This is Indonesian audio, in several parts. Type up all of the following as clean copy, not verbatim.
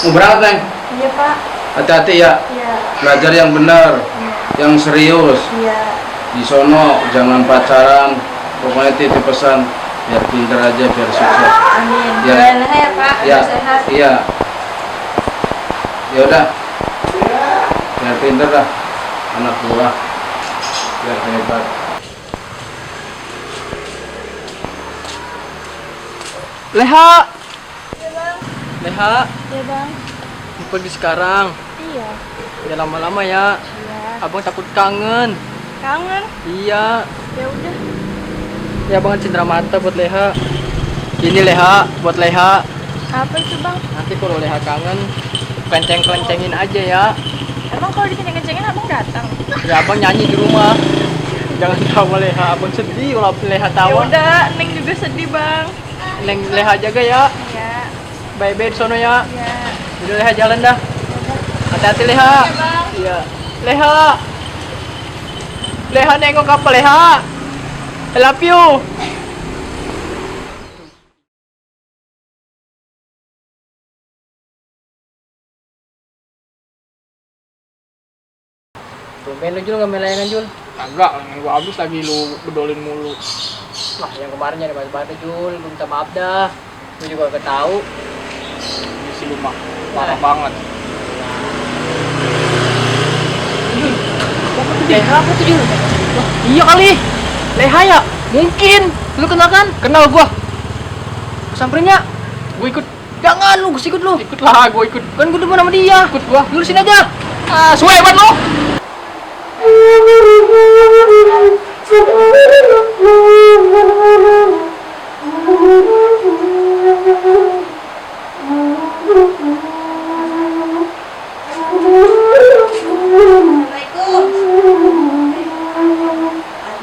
Mau berangkat, Neng? Iya, Pak. Hati-hati ya. Iya. Belajar yang benar, Iya. yang serius. Iya. Di sono jangan pacaran. Pokoknya titip pesan biar pinter aja, biar sukses. Amin. Ya. Doain lah ya, Pak. Ya, Biar sehat. iya. Ya udah. Biar pinter dah. Anak buah. Biar hebat. Leha, Iya, Bang. Leha, Iya, Bang. mau pergi sekarang. Iya. Ya lama-lama ya. Iya. Abang takut kangen. Kangen? Iya. Ya udah. Ya abang cindera mata buat Leha. Ini Leha, buat Leha. Apa itu, Bang? Nanti kalau Leha kangen, kelenceng-kelencengin aja ya. Emang kalau dikenceng-kencengin abang datang? Ya abang nyanyi di rumah. Jangan tawa Leha, abang sedih kalau Leha Ya tawa. udah, Neng juga sedih, Bang. Neng Leha jaga ya. Iya. Bye-bye di sono ya. Iya. Udah Leha jalan dah. Udah. Hati-hati Leha. Iya, Bang. Iya. Leha. Leha nengok apa Leha? I love you. Tumben lu Jul, nggak main layangan Jul? Kagak, yang gua habis lagi lu bedolin mulu. Lah yang kemarin nyari batu Jul, lu minta maaf dah. Lu juga gak tahu. Ini sih lu mah parah banget. Leha apa tuh Jul? Wah, iya kali. Leha ya? Mungkin. Lu kenal kan? Kenal gua. Samperinnya. Gua ikut. Jangan lu, ikut lu. Ikut lah, gua ikut. Kan gua demen sama dia. Ikut gua. Lurusin aja. Ah, suwe banget lu.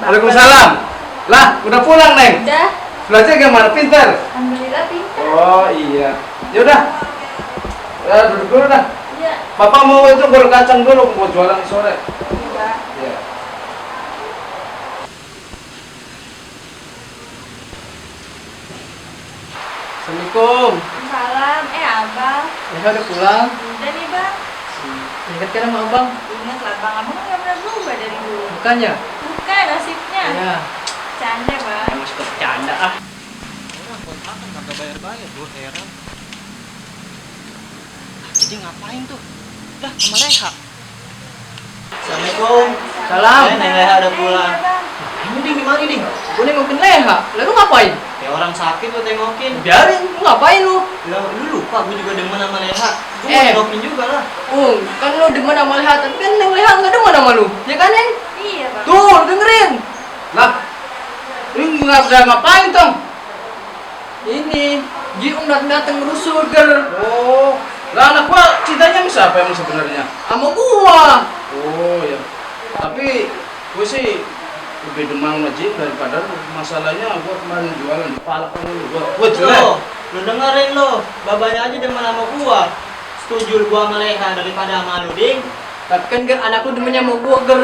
Waalaikumsalam. Lah, udah pulang, Neng? Udah. Belajar gimana? Pinter? Alhamdulillah pintar. Oh iya. Yaudah. Ya, duduk dulu dah. Iya. Papa mau itu goreng kacang dulu buat jualan sore. Iya. Iya. Assalamualaikum. Salam. Abang. Leha udah pulang. Udah nih, Bang. Ingat kan sama abang? Ingat lah, Bang. Abang nggak pernah berubah dari dulu. Bukannya? Bukan nasibnya. Ya. Canda, Bang. Emang suka bercanda ah. Orang kontrakan kagak bayar-bayar, gue heran. Jadi ngapain tuh? Lah, sama Leha. Assalamualaikum. Salam. Neng Leha udah pulang. Iya, Bang. Ini ding gimana ding? Gue nengokin Leha. Lalu ngapain? Ya orang sakit lo tengokin. Biarin. Lu ngapain lu? Lah, lu lupa gue juga demen sama Leha. Gue Eh. tengokin juga lah. Kan lu demen sama Leha, tapi kan Neng Leha nggak demen sama lu. Ya kan, Neng? Iya, Bang. Tuh, dengerin. Lah, ini nggak bisa ngapain, Tong? Ini, Jiung dateng ngerusur, ger. Oh, lah anak gua cintanya sama siapa emang sebenarnya? Sama gua. Oh ya. Tapi gue sih lebih demam sama Jin daripada lu. Masalahnya gua kemarin jualan kepala kan lu. Gua jelek. Lu dengerin lo. Babanya aja demen sama gua. Setuju gua sama Leha daripada sama lu, Ding. Tapi kan ger, anak lu demennya sama gua, ger.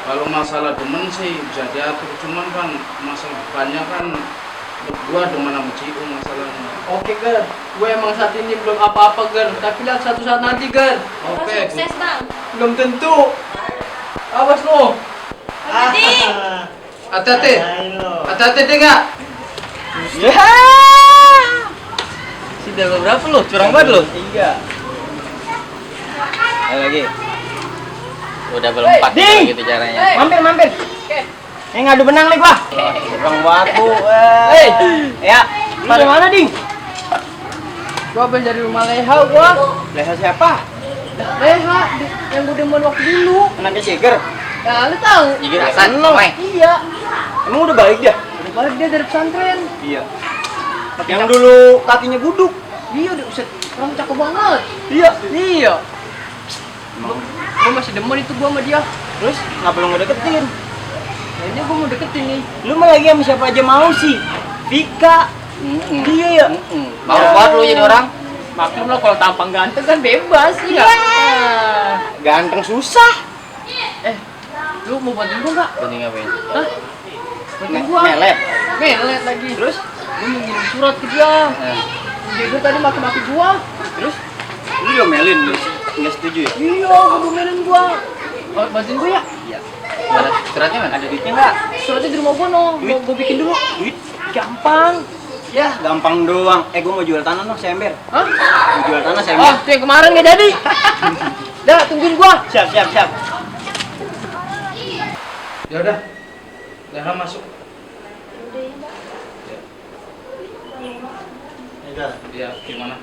Kalau masalah demen sih bisa diatur, cuman kan masalah depannya kan gua demen sama Ciu masalahnya. Oke, ger. Gue emang saat ini belum apa-apa, ger. Tapi lihat suatu saat nanti, ger. Abang Oke. sukses, Bang. Belum tentu. Awas lu. Hati-hati. Hati-hati. Ajain lo. Hati-hati deh nggak? Ya. Si dalam berapa lu? Curang banget lu. 3. Ayo lagi. Udah belum Hey, 4 Ding. gitu caranya. Hey. Mampir. Oke. Ngadu benang nih gua. Bang Watu. Hey. Ya. Lu dari mana, Ding? Gua habis dari rumah Leha gua. Leha siapa? Leha yang gue demen waktu dulu. Anaknya Jagger. Nah, lu tahu? Jagger Hasan. Iya. Emang udah balik dia? Udah balik dia dari pesantren. Iya. Yang dulu kakinya buduk. Iya, udah uset. Orang cakep banget. Iya. Iya. Gua masih demen itu gua sama dia. Terus ngapa lu ngedeketin? Nah, ini gua mau deketin nih. Lu mah lagi sama siapa aja mau sih? Vika. Dia ya. Mau banget lu jadi orang. Maklum lah kalau tampang ganteng kan bebas ya. Nah. Ganteng susah. Lu mau bantuin gua enggak? Penting ngapain? Hah? Bantuin gua. Melet. Melet lagi. Terus gua mau ngirim surat ke dia. Dia tuh tadi maki-maki gua. Terus lu nggak setuju ya? Iya, gua domelin gua. Oh, bantuin gua ya? Iya. Suratnya mana? Ada duitnya nggak? Suratnya di rumah gua no. Gua bikin dulu. Duit? Gampang. Ya, gampang doang. Gua mau jual tanah noh, seember. Hah? Mau jual tanah Oh, seember. itu yang kemarin nggak jadi. Dah, tungguin gua. Siap. Ya udah. Leha masuk. Udah ya, Bang. Ya, Iya, gimana?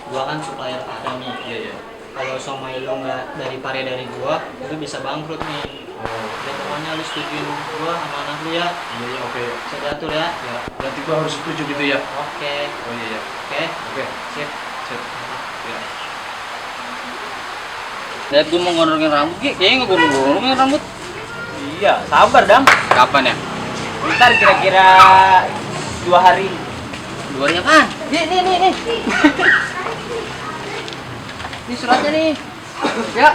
gua kan supplier pare nih. Iya. Kalau somai lo nggak dari pare dari gua, itu bisa bangkrut nih. Oh, Ya pokoknya lu setujuin gua sama anak lu ya. iya, oke. Bisa diatur ya. Ya, berarti gua harus setuju gitu ya. Oke. Oh iya. Oke. Oke. Sip. Sip. Ya. Lihat gue mau gondrongin rambut, kayaknya nggak gondrongin rambut. Iya, sabar dam. Kapan ya? Ntar kira-kira 2 hari. 2 hari apaan? Nih. Ini suratnya nih. Ya,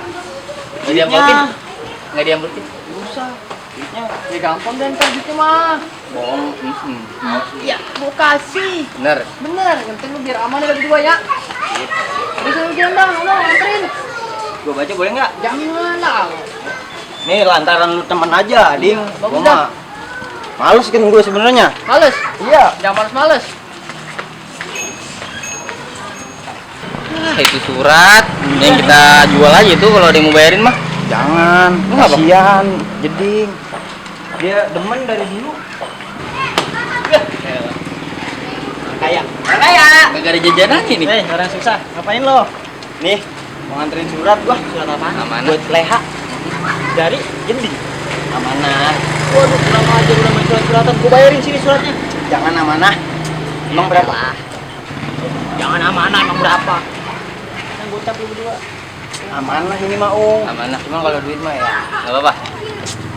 Nggak diambil. Nggak diambil. nggak usah. Ya gampang dan ntar gitu mah. Bohong. Ya, gua kasih. Bener. Bener, yang penting lu biar aman dari gua ya. Bisa lu gendang, lu anterin. Gua baca boleh nggak? Jangan lah. Nih lantaran lu temen aja, Ding. bagus Gua dah. mah males kan gua sebenarnya. Males. Iya. Jangan males-males. Itu surat yang kita jual aja itu kalau ada yang mau bayarin mah. Jangan, Kenapa? kasihan, jeding. Dia demen dari dulu. Kaya. Kagak ada jajanannya nih. Orang susah. Ngapain lo? Nih, mau nganterin surat gua. Surat apa? Amanah. Buat Leha. Dari jeding. Amanah. Waduh, kurang aja udah main surat-suratan. Gua bayarin sini suratnya. Jangan amanah. Emang berapa? Jangan amanah, emang berapa? Yang gocap lu berdua. Amanah ini mah, Amanah. Cuma kalau duit mah ya. Nggak apa-apa.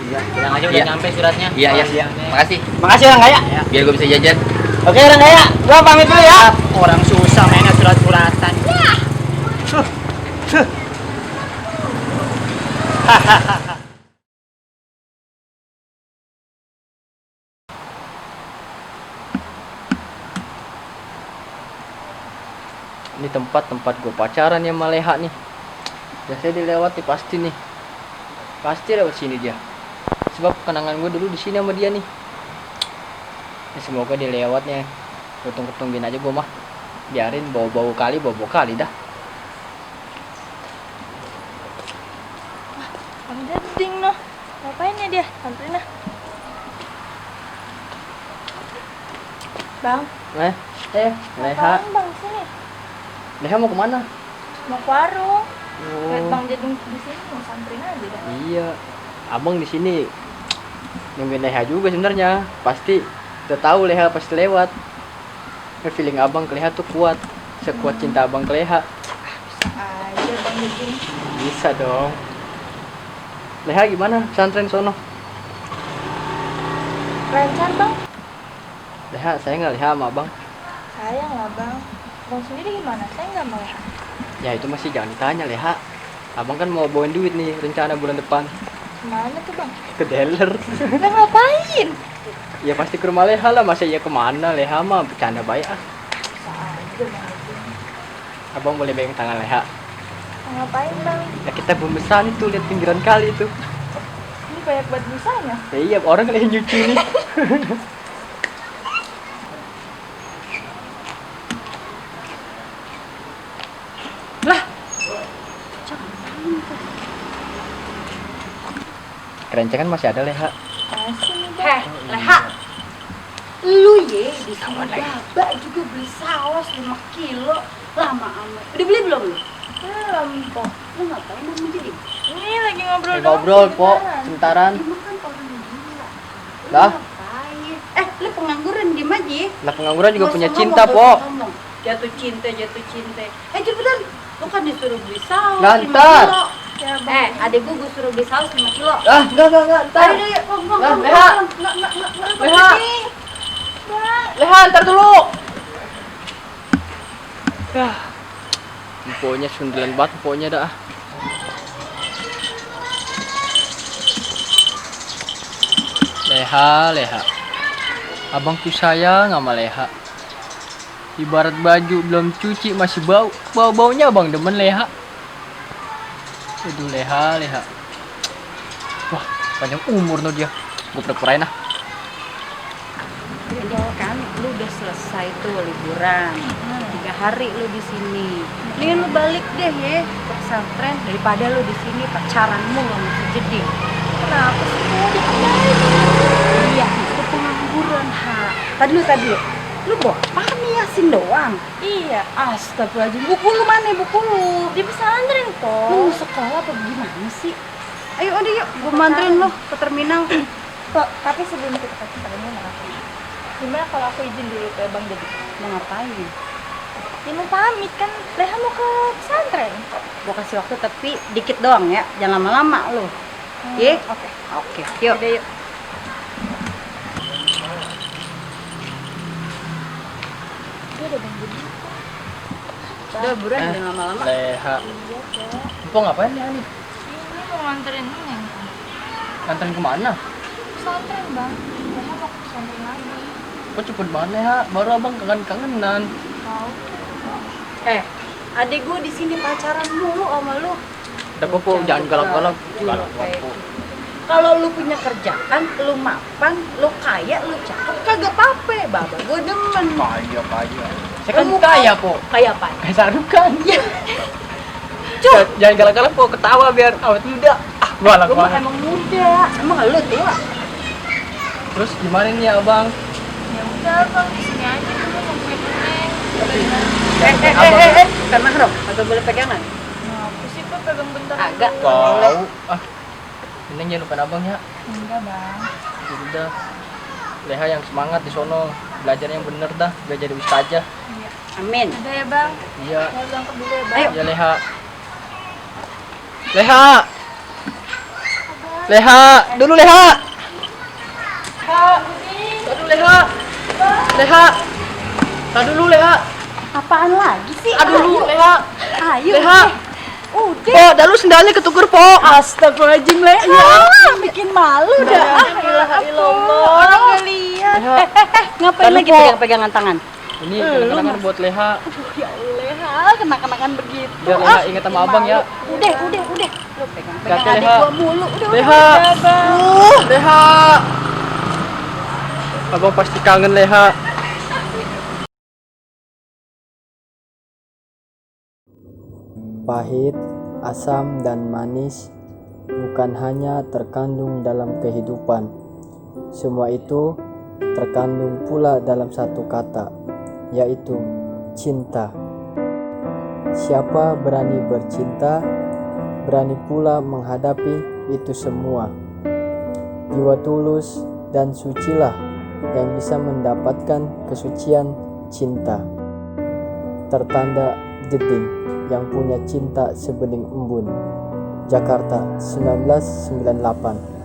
Iya. Bilang aja udah Iya. nyampe suratnya. Iya. Makasih. Makasih. Makasih orang kaya. Biar gue bisa jajan. Oke orang kaya, gua pamit dulu ya. Orang susah mainnya surat-suratan. Ini tempat gue pacaran ya Maleha nih. Biasanya dilewati pasti nih. Pasti lewat sini dia. Sebab kenangan gue dulu di sini sama dia nih. Ya, semoga dia lewatnya. Ketung-ketungin aja gue mah. Biarin bau-bau kali dah. Bang Dading noh. Ngapain ya dia? Anterin lah. Bang, Leha. ngapain Bang sini? Leha mau kemana? Mau ke warung. Lihat Oh, Bang Dading di sini mau samperin aja dah. iya. Abang di sini nungguin Leha juga sebenarnya. Pasti udah tahu Leha pasti lewat. Feeling abang ke Leha tuh kuat. Sekuat cinta abang ke Leha. Aja Bang Dading. Bisa dong. Leha gimana? Pesantren sono. Lancar Bang? Leha, saya nggak Leha sama abang. Sayang lah Bang. Bang sendiri gimana? Saya nggak mau ya. Ya itu masih jangan ditanya Leha. Abang kan mau bawain duit nih rencana bulan depan. Kemana tuh Bang? Ke dealer. Bang ngapain? Ya pasti ke rumah Leha lah. Masa iya kemana? Leha mah bercanda baik ah. Bisa aja Bang Dading. Abang boleh pegang tangan Leha. Bang ngapain Bang? Ya kita belum besar itu lihat pinggiran kali itu. Ini banyak banget bisanya. Ya iya orang kalian nyuci nih. Lah. Kerencengan masih ada Leha. Masih nih Bang. Leha. Lu ye di sini babak juga beli saus 5 kilo. Lama amat. Udah beli belum lu? Belum, Po. Lu ngapain mau jadi? Ini lagi ngobrol doang. Ngobrol, Po, Beneran. sentaran. Lu kan orang gila. Lu Lah? ngapain? Lu pengangguran diem aja. Lah pengangguran juga Nggak punya usah cinta, ngomong, Po. nggak usah ngomong. Jatuh cinta. Cepetan. Lu kan disuruh beli saus Nah, 5 ntar. kilo. Ya, Bang. Adek gua suruh beli saus 5 kilo. Ah, enggak, ntar. Ayo, ngomong. Lah, Leha. Leha. Leha, ntar dulu. Yah. Pokoknya sundelan banget, pokoknya dah. Leha. Abang tuh sayang sama Leha. Ibarat baju belum cuci masih baunya abang demen Leha. Aduh Leha. Wah panjang umur no dia. Gue pura-purain ah. Jadi kan lu udah selesai tuh liburan. 3 hari lu di sini. Nih lu balik deh ya ke pesantren daripada lu di sini pacaranmu sama si Jeding. Kenapa sih mau diapain? Iya, itu pengangguran, Ha. Tadi lu. Lu bawa apa nih Yasin doang? Iya, astagfirullahaladzim. Buku lu mana buku lu? Di pesantren kok. Lu mau sekolah apa gimana sih? Ayo udah yuk, gua manterin lu ke terminal. Kok, tapi sebelum kita ke terminal gimana kalau aku izin dulu ke Bang Dedi? Mau ngapain? Ya mau pamit kan, Leha mau ke pesantren. Gua kasih waktu tapi dikit doang ya, jangan lama-lama lu. Ye? Oke. Oke, yuk. Udah yuk. Itu ada Bang Dedi. Udah buruan jangan lama-lama. Leha. Empok ngapain Leha nih? Ini mau nganterin Neng. Nganterin kemana? Pesantren Bang. Leha mau ke pesantren lagi. Kok cepet banget Leha? Baru abang kangen-kangenan. Mau? Adik gua di sini pacaran mulu sama lu. Udah Popo, jangan galak-galak. Kalau lu punya kerjaan, lu mapan, lu kaya, lu cakep, kagak apa-apa, Baba. Gua demen. Kaya. Saya kan kaya Po. Kaya apa? Kayak Sarukan. Ya, Jangan galak-galak Po, ketawa biar awet muda. Ah, galak gua mah banget. emang muda. Emang lu tua. Terus gimana nih abang? Ya udah Bang, di sini aja dulu nungguin Neng. Kan mahram, kagak boleh pegangan. Kenapa sih Pak pegang bentar? Agak. Tahu. Ah. Ini jangan lupa abang ya. Enggak Bang. Ya udah. Leha yang semangat di sono. Belajar yang bener dah, biar jadi ustazah. Amin. Udah ya Bang. Iya. Saya berangkat dulu ya Bang. Ayo. Ya Leha. Leha, dulu Leha. Aduh Leha. Tadi dulu Leha. Apaan lagi sih? Aduh dulu Leha. Ayo. Leha. Udah. Po, dah lu sendalnya ketuker Po. Astagfirullahaladzim, Leha. Bikin malu dah. Ilah, orang gak lihat. Leha. Ngapain Tadi, lagi Po. pegang-pegangan tangan? Ini kenangan buat Leha. Ya Allah, Leha, kenakan-kenakan begitu. Biar Leha ingat sama abang ya. Udah. Lu pegang-pegang Hati-hati, adik Leha. gua mulu. Udah. Leha. Leha. Abang pasti kangen Leha. Pahit, asam, dan manis bukan hanya terkandung dalam kehidupan. Semua itu terkandung pula dalam satu kata, yaitu cinta. Siapa berani bercinta, berani pula menghadapi itu semua. Jiwa tulus dan sucilah yang bisa mendapatkan kesucian cinta. Tertanda Jeding yang punya cinta sebening embun. Jakarta 1998.